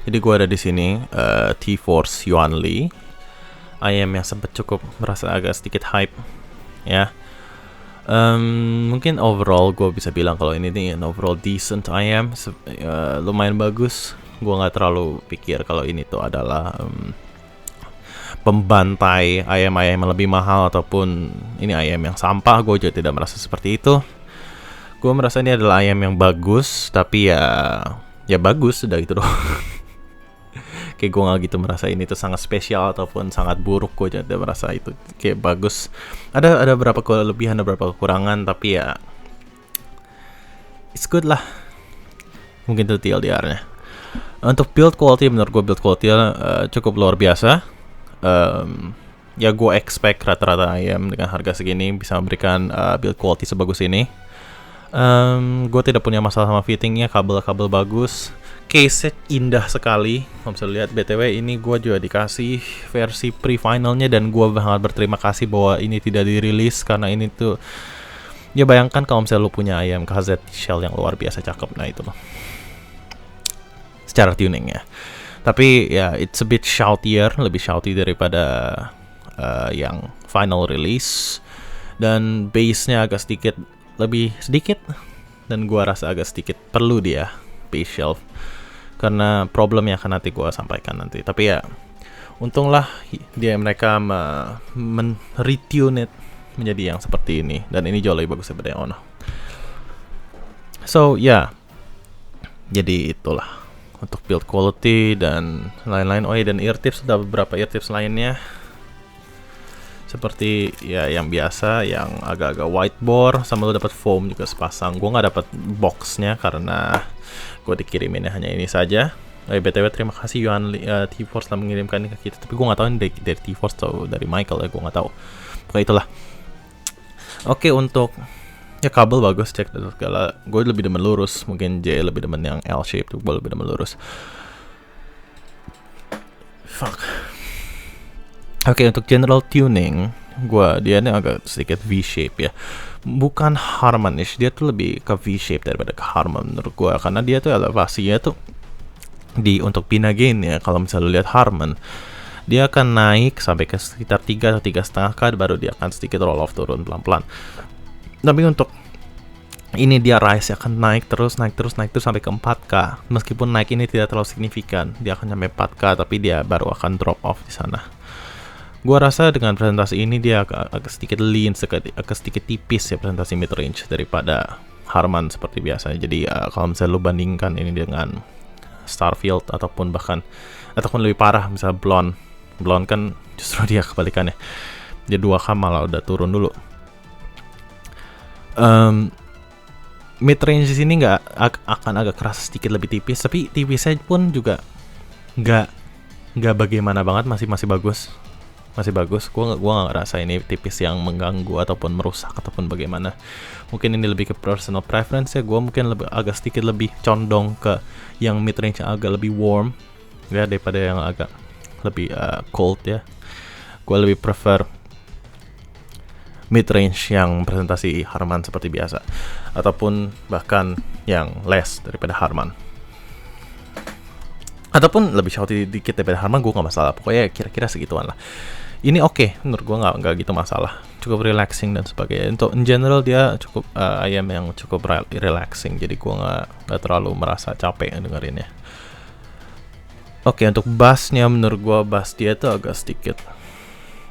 Jadi gue ada di sini T-Force Yuan Li, IM yang sempat cukup merasa agak sedikit hype ya. Mungkin overall gue bisa bilang kalau ini nih an overall decent IM, lumayan bagus. Gue nggak terlalu pikir kalau ini tuh adalah pembantai IM-IM yang lebih mahal ataupun ini IM yang sampah. Gue juga tidak merasa seperti itu. Gue merasa ini adalah IM yang bagus, tapi ya bagus, udah gitu doang. Kayak gue gak gitu merasa ini tuh sangat spesial ataupun sangat buruk. Gue jadi merasa itu kayak bagus. Ada beberapa kelebihan, ada beberapa kekurangan, tapi ya it's good lah. Mungkin itu TLDR-nya. Untuk build quality, menurut gue build quality cukup luar biasa. Ya gue expect rata-rata IM dengan harga segini bisa memberikan build quality sebagus ini. Gue tidak punya masalah sama fittingnya, kabel-kabel bagus. Case-nya indah sekali. Kalau bisa lihat, BTW ini gue juga dikasih versi pre-finalnya, dan gue sangat berterima kasih bahwa ini tidak dirilis, karena ini tuh ya bayangkan kalau misalnya lu punya IM KZ shell yang luar biasa cakep, nah itu loh secara tuning ya. Tapi ya it's a bit shoutier, lebih shouty daripada yang final release, dan base-nya agak sedikit lebih sedikit, dan gue rasa agak sedikit perlu dia base shelf karena problem yang akan nanti gue sampaikan nanti. Tapi ya untunglah mereka retune it menjadi yang seperti ini, dan ini jauh lebih bagus daripada yang Ono. So ya, jadi itulah untuk build quality dan lain-lain. Oh ya, dan ear tips, ada beberapa ear tips lainnya seperti ya yang biasa, yang agak-agak white bore, sama lo dapat foam juga sepasang. Gue nggak dapat boxnya karena gue dikiriminnya hanya ini saja. BTW terima kasih Yuan T-Force telah mengirimkan ini ke kita, tapi gue nggak tahu ini dari T-Force atau dari Michael ya, gue nggak tahu. Pokoknya itulah. Oke, untuk ya kabel bagus, cek dan segala. Gue lebih demen lurus, mungkin J lebih demen yang L shape, gue lebih demen lurus. Fuck. Oke, untuk general tuning, dia ini agak sedikit V-shape ya. Bukan Harmonish, dia tuh lebih ke V-shape daripada ke Harmon menurut gue, karena dia tuh elevasinya tuh untuk Pina Gain ya. Kalau misalnya lu lihat Harmon, dia akan naik sampai ke sekitar 3 atau 3,5K, baru dia akan sedikit roll off turun pelan-pelan. Tapi untuk ini dia rise akan naik terus sampai ke 4K. Meskipun naik ini tidak terlalu signifikan, dia akan sampai 4K, tapi dia baru akan drop off di sana. Gua rasa dengan presentasi ini dia agak sedikit lean, agak sedikit tipis ya presentasi mid range daripada Harman seperti biasa. Jadi kalau misalnya lu bandingkan ini dengan Starfield ataupun lebih parah misalnya Blonde kan justru dia kebalikannya. Dia 2K malah udah turun dulu. Mid range di sini akan agak keras sedikit lebih tipis, tapi tipisnya pun juga nggak bagaimana banget, masih bagus. Masih bagus. Gue nggak ngerasa ini tipis yang mengganggu ataupun merusak ataupun bagaimana. Mungkin ini lebih ke personal preference ya. Gue mungkin agak sedikit lebih condong ke yang mid range yang agak lebih warm ya daripada yang agak lebih cold ya. Gue lebih prefer mid range yang presentasi Harman seperti biasa, ataupun bahkan yang less daripada Harman, ataupun lebih shouty dikit daripada Harman. Gue nggak masalah. Pokoknya kira-kira segituan lah. Ini oke, menurut gue nggak gitu masalah, cukup relaxing dan sebagainya. Untuk in general dia cukup IM yang cukup relaxing, jadi gue nggak terlalu merasa capek dengerinnya. Oke, untuk bassnya menurut gue bass dia tuh agak sedikit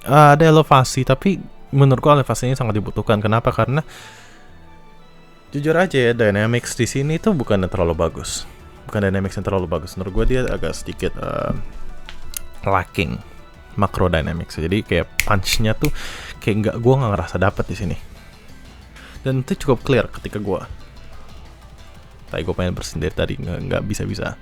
ada elevasi, tapi menurut gue elevasinya sangat dibutuhkan. Kenapa? Karena jujur aja ya, dynamics di sini tuh bukan terlalu bagus. Menurut gue dia agak sedikit lacking macro dynamics. Jadi kayak punch-nya tuh kayak gue nggak ngerasa dapet di sini. Dan itu cukup clear ketika gue pengen bersindir tadi, nggak bisa.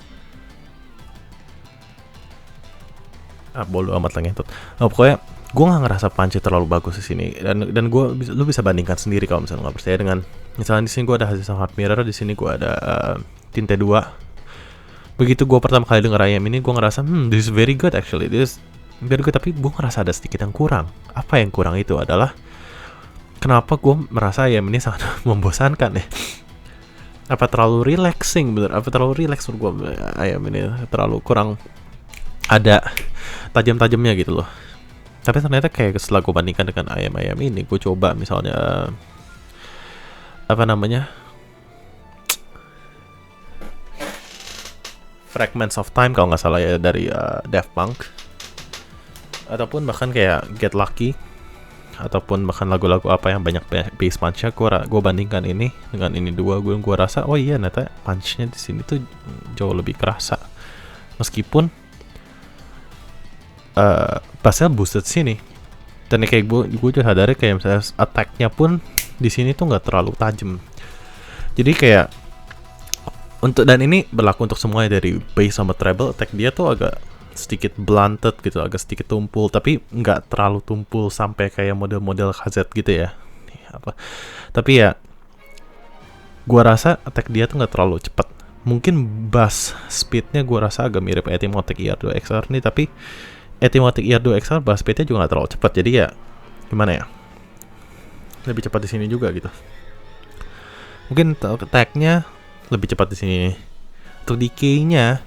Bodo amat lah ngentut. Pokoknya gue nggak ngerasa punch terlalu bagus di sini. Dan lu bisa bandingkan sendiri kalau misalnya nggak percaya dengan misalnya di sini gue ada hasil hard mirror, di sini gue ada tinte 2. Begitu gue pertama kali denger IM ini, gue ngerasa this is very good actually. Tapi gue ngerasa ada sedikit yang kurang. Apa yang kurang itu adalah kenapa gue merasa IM ini sangat membosankan ya. apa terlalu relaxing, bener, apa terlalu relax menurut gue ayam ini, terlalu kurang ada tajam-tajamnya gitu loh. Tapi ternyata kayak setelah gue bandingkan dengan ayam-ayam ini, gue coba misalnya apa namanya, Fragments of Time kalau nggak salah ya, dari Daft Punk, ataupun bahkan kayak Get Lucky, ataupun bahkan lagu-lagu apa yang banyak bass punch-nya, gue bandingkan ini dengan ini dua, gue rasa oh iya ternyata punch-nya di sini tuh jauh lebih kerasa, meskipun bassnya boosted sini. Dan kayak gue juga sadari kayak misalnya attack-nya pun di sini tuh nggak terlalu tajam. Jadi kayak dan ini berlaku untuk semuanya, dari bass sama treble, attack dia tuh agak sedikit blunted gitu, agak sedikit tumpul, tapi nggak terlalu tumpul sampai kayak model-model KZ gitu ya. Tapi ya gue rasa attack dia tuh nggak terlalu cepat. Mungkin bass speednya gue rasa agak mirip Etymotic ER2 XR nih, tapi Etymotic ER2 XR bass speednya juga nggak terlalu cepat. Jadi ya gimana ya, lebih cepat di sini juga gitu. Mungkin attack-nya lebih cepat di sini. Untuk decay-nya,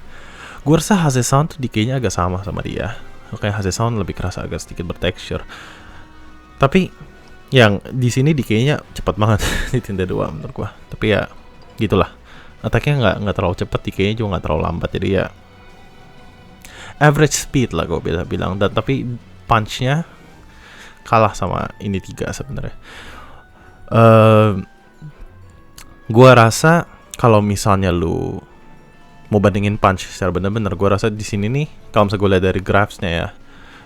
gue rasa HZ Sound tuh decay-nya agak sama dia. Kayak HZ Sound lebih kerasa agak sedikit bertekstur. Tapi yang di sini decay-nya cepat banget di Tinte 2 menurut gue. Tapi ya gitulah. Attack-nya nggak terlalu cepat, decay-nya juga nggak terlalu lambat. Jadi ya average speed lah gue bilang. Dan tapi punch-nya kalah sama ini 3 sebenarnya. Gue rasa kalau misalnya lu mau bandingin punch secara bener-bener, gue rasa di sini nih, kalau misalnya gue lihat dari graphs-nya ya,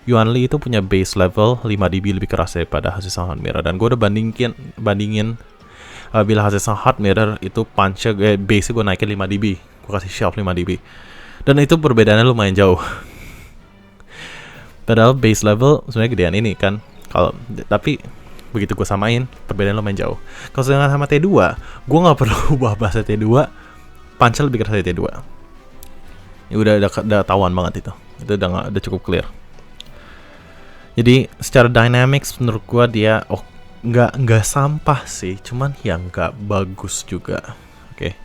Yuan Li itu punya base level 5 dB lebih keras daripada HZ Sound Hot Mirror. Dan gue udah bandingin bila HZ Sound Hot Mirror itu punch-nya, base-nya gue naikin 5 dB, gue kasih shelf 5 dB, dan itu perbedaannya lumayan jauh. Padahal base level sebenarnya gedean ini kan, tapi begitu gue samain, perbedaan lumayan jauh. Kalau sedangkan sama T2, gue nggak perlu ubah bahasa T2, punch lebih keras dari T2. Ya udah tahuan banget itu udah cukup clear. Jadi secara dynamics menurut gue dia nggak sampah sih, cuman yang nggak bagus juga. Oke.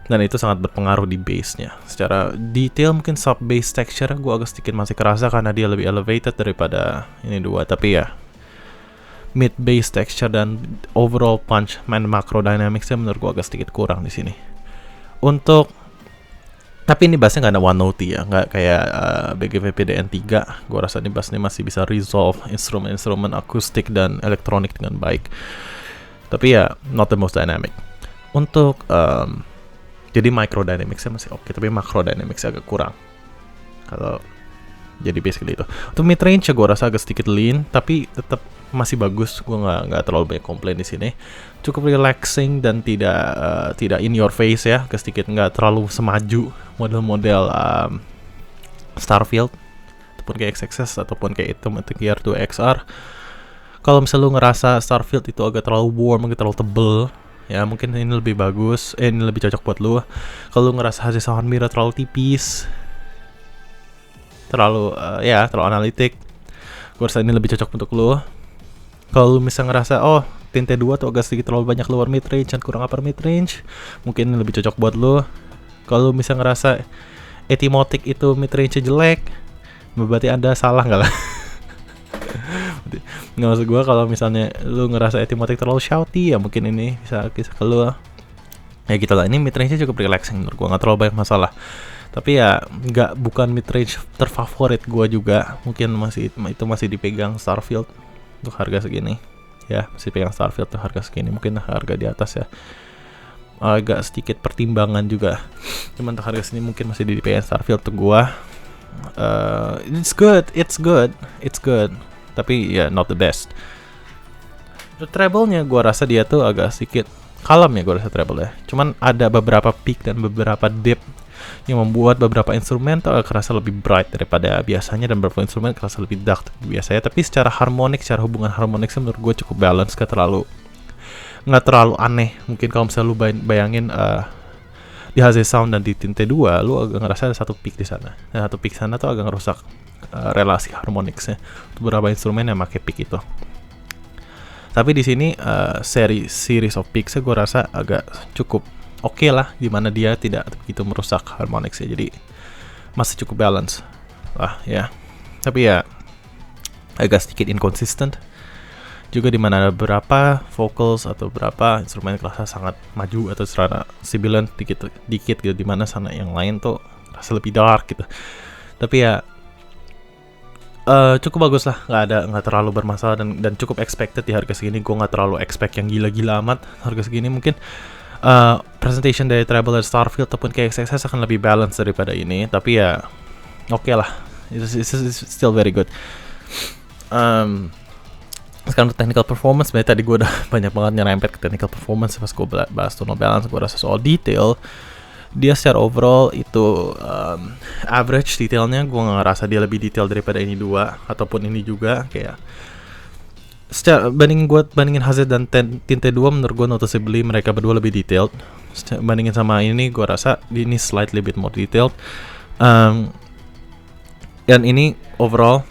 Dan itu sangat berpengaruh di bass-nya. Secara detail mungkin sub bass texture gue agak sedikit masih kerasa karena dia lebih elevated daripada ini 2, tapi ya mid bass texture dan overall punch main macro dynamics-nya menurut gue agak sedikit kurang di sini. Tapi ini bassnya nggak ada one note ya, nggak kayak BGV PDN 3. Gue rasa ini bassnya masih bisa resolve instrumen akustik dan elektronik dengan baik. Tapi ya not the most dynamic. Untuk jadi micro dynamics-nya masih oke, tapi macro dynamics-nya agak kurang. Kalau jadi basically itu. Untuk mid range gue rasa agak sedikit lean, tapi tetap masih bagus. Gue nggak terlalu banyak komplain di sini. Cukup relaxing dan tidak in your face ya, sedikit nggak terlalu semaju model-model Starfield ataupun kayak XXS ataupun kayak itu untuk ER2 XR. Kalau misalnya lu ngerasa Starfield itu agak terlalu warm, agak terlalu tebel, ya mungkin ini lebih bagus, ini lebih cocok buat lu. Kalau lu ngerasa HZ Sound Mirror terlalu tipis, terlalu analitik, gue rasa ini lebih cocok untuk lu. Kalau lu misalnya ngerasa Tinte 2 tuh agak sedikit terlalu banyak lower mid range dan kurang upper mid range, mungkin ini lebih cocok buat lu. Kalau lu misalnya ngerasa Etymotic itu mid range jelek, berarti Anda salah nggak lah? Nggak, maksud gue kalau misalnya lu ngerasa Etymotic terlalu shouty, ya mungkin ini bisa ke lu. Ya gitu lah, ini mid range cukup relaxing menurut gue, nggak terlalu banyak masalah. Tapi ya bukan mid range terfavorit gue juga, mungkin masih dipegang Starfield untuk harga segini. Ya masih pegang Starfield tuh harga segini, mungkin harga di atas ya, agak sedikit pertimbangan juga. Cuman untuk harga segini mungkin masih dipegang Starfield tuh gue. It's good, tapi ya not the best. Untuk treble-nya gue rasa dia tuh agak sedikit kalem ya, gue rasa treble ya. Cuman ada beberapa peak dan beberapa dip yang membuat beberapa instrumen tuh agak kerasa lebih bright daripada biasanya, dan beberapa instrumen kerasa lebih dark dari biasanya. Tapi secara harmonik, secara hubungan harmonik menurut gue cukup balance, nggak terlalu aneh. Mungkin kalau misalnya lu bayangin di HZ Sound dan di Tinte 2, lu agak ngerasa ada satu peak di sana. Nah, satu peak sana tuh agak ngerusak relasi harmoniknya. Beberapa instrumen yang pakai peak itu. Tapi di sini series of peaks gue rasa agak cukup oke lah, dimana dia tidak begitu merusak harmonics ya, jadi masih cukup balance lah ya. Tapi ya agak sedikit inconsistent juga, dimana ada beberapa vocals atau beberapa instrumen kerasa sangat maju atau secara sibilan dikit gitu, dimana sana yang lain tuh rasa lebih dark gitu. Tapi ya cukup bagus lah, nggak terlalu bermasalah dan cukup expected di harga segini. Gue nggak terlalu expect yang gila-gila amat harga segini. Mungkin presentation dari Treble dan Starfield ataupun KXXS akan lebih balance daripada ini, tapi ya oke lah, it's still very good. Sekarang technical performance, sebenarnya tadi gue udah banyak banget nyerempet ke technical performance pas gue bahas tonal balance. Gue rasa soal detail, dia secara overall itu average detailnya. Gue gak ngerasa dia lebih detail daripada ini dua ataupun ini juga. Kayak secara bandingin Hazard dan Tinte 2, menurut gue noticeably mereka berdua lebih detailed. Bandingin sama ini, gue rasa ini slightly bit more detailed. Dan ini overall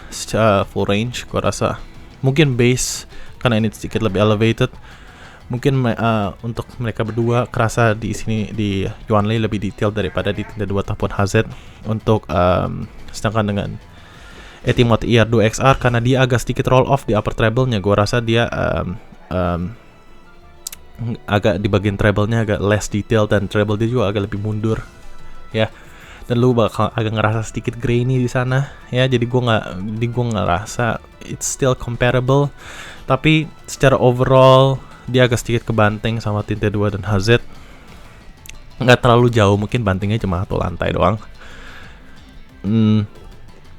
secara full range, gue rasa mungkin bass karena ini sedikit lebih elevated. Mungkin untuk mereka berdua kerasa di sini di Yuanli lebih detail daripada di Tinte 2 ataupun HZ. Untuk sedangkan dengan Etymot ER2XR, karena dia agak sedikit roll off di upper treble-nya, gue rasa dia agak di bagian treble-nya agak less detail, dan treble dia juga agak lebih mundur ya. Dan lu bakal agak ngerasa sedikit grainy di sana ya. Jadi gue ngerasa it's still comparable, tapi secara overall dia agak sedikit kebanting sama Tinte 2 dan HZ. Nggak terlalu jauh, mungkin bantingnya cuma satu lantai doang.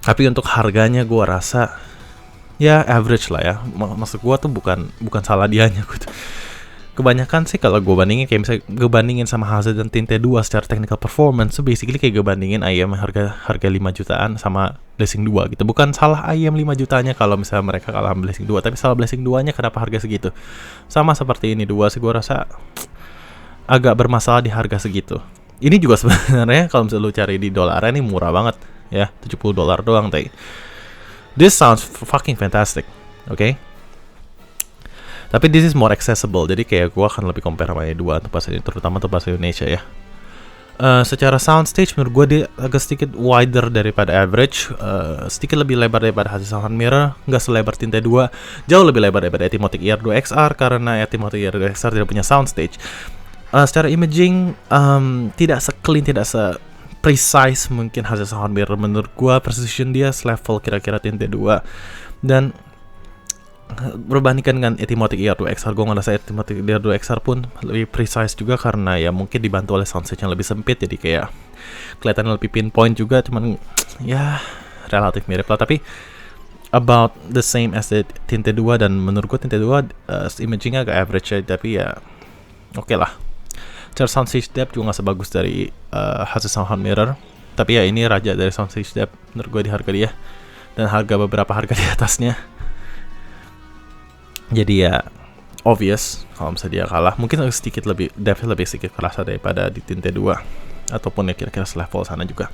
Tapi untuk harganya gue rasa ya average lah ya. Maksud gue tuh bukan salah dianya gitu. Kebanyakan sih kalau gue bandingin, kayak misalnya gue bandingin sama HZ dan Tinte 2 secara technical performance, so basically kayak gue bandingin IM harga 5 jutaan sama Blessing 2 gitu. Bukan salah IM 5 jutanya kalau misalnya mereka kalah sama Blessing 2, tapi salah Blessing 2-nya kenapa harga segitu. Sama seperti ini dua sih, gue rasa agak bermasalah di harga segitu. Ini juga sebenarnya kalau misalnya lu cari di dolar ini murah banget ya, $70 doang. This sounds fucking fantastic, okay? Tapi this is more accessible, jadi kayak gue akan lebih compare sama ini dua, terutama untuk bahasa Indonesia ya. Secara soundstage menurut gue dia agak sedikit wider daripada average, sedikit lebih lebar daripada hasil Sound Mirror, nggak selebar Tinte 2, jauh lebih lebar daripada Etymot ER2XR karena Etymot ER2XR tidak punya soundstage. Secara imaging tidak se-clean, tidak se-precise mungkin hasil Sound Mirror. Menurut gue precision dia selevel kira-kira Tinte 2, dan berbandingkan dengan Etymot ER2XR, gue ngerasa Etymot ER2XR pun lebih precise juga, karena ya mungkin dibantu oleh soundstage yang lebih sempit, jadi kayak kelihatan lebih pinpoint juga. Cuman ya relatif mirip lah, tapi about the same as the Tinte 2. Dan menurut gue Tinte 2 imagingnya agak average aja, tapi ya oke lah. Cara soundstage depth juga gak sebagus dari hasil Sound Mirror, tapi ya ini raja dari soundstage depth menurut gue di harga dia, dan harga beberapa harga di atasnya. Jadi ya obvious kalau misalnya dia kalah, mungkin sedikit lebih depth lebih sedikit kerasa daripada di Tinte 2 ataupun ya kira-kira selevel sana juga.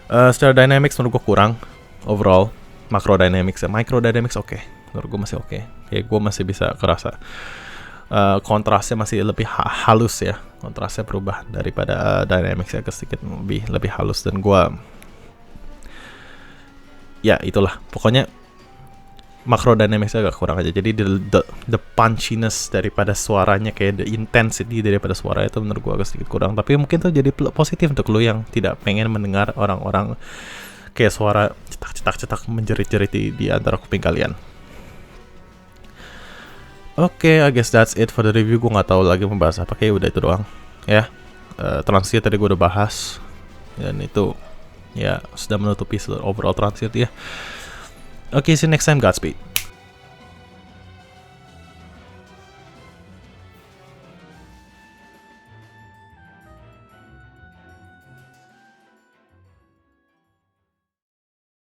Secara dynamics menurut gue kurang overall. Micro dynamics oke. Menurut gue masih oke. Kayak gue masih bisa kerasa kontrasnya masih lebih halus ya. Kontrasnya berubah daripada dynamics ya, sedikit lebih halus. Dan gue ya itulah, pokoknya macro dynamics agak kurang aja. Jadi the punchiness daripada suaranya, kayak the intensity daripada suara itu menurut gue agak sedikit kurang. Tapi mungkin tuh jadi positif untuk lo yang tidak pengen mendengar orang-orang kayak suara cetak menjerit-jerit di antara kuping kalian. Oke, I guess that's it for the review. Gue nggak tahu lagi membahas apa, kayak udah itu doang ya. Transit tadi gue udah bahas, dan itu ya sudah menutupi overall transit ya. Okay, see you next time. Godspeed.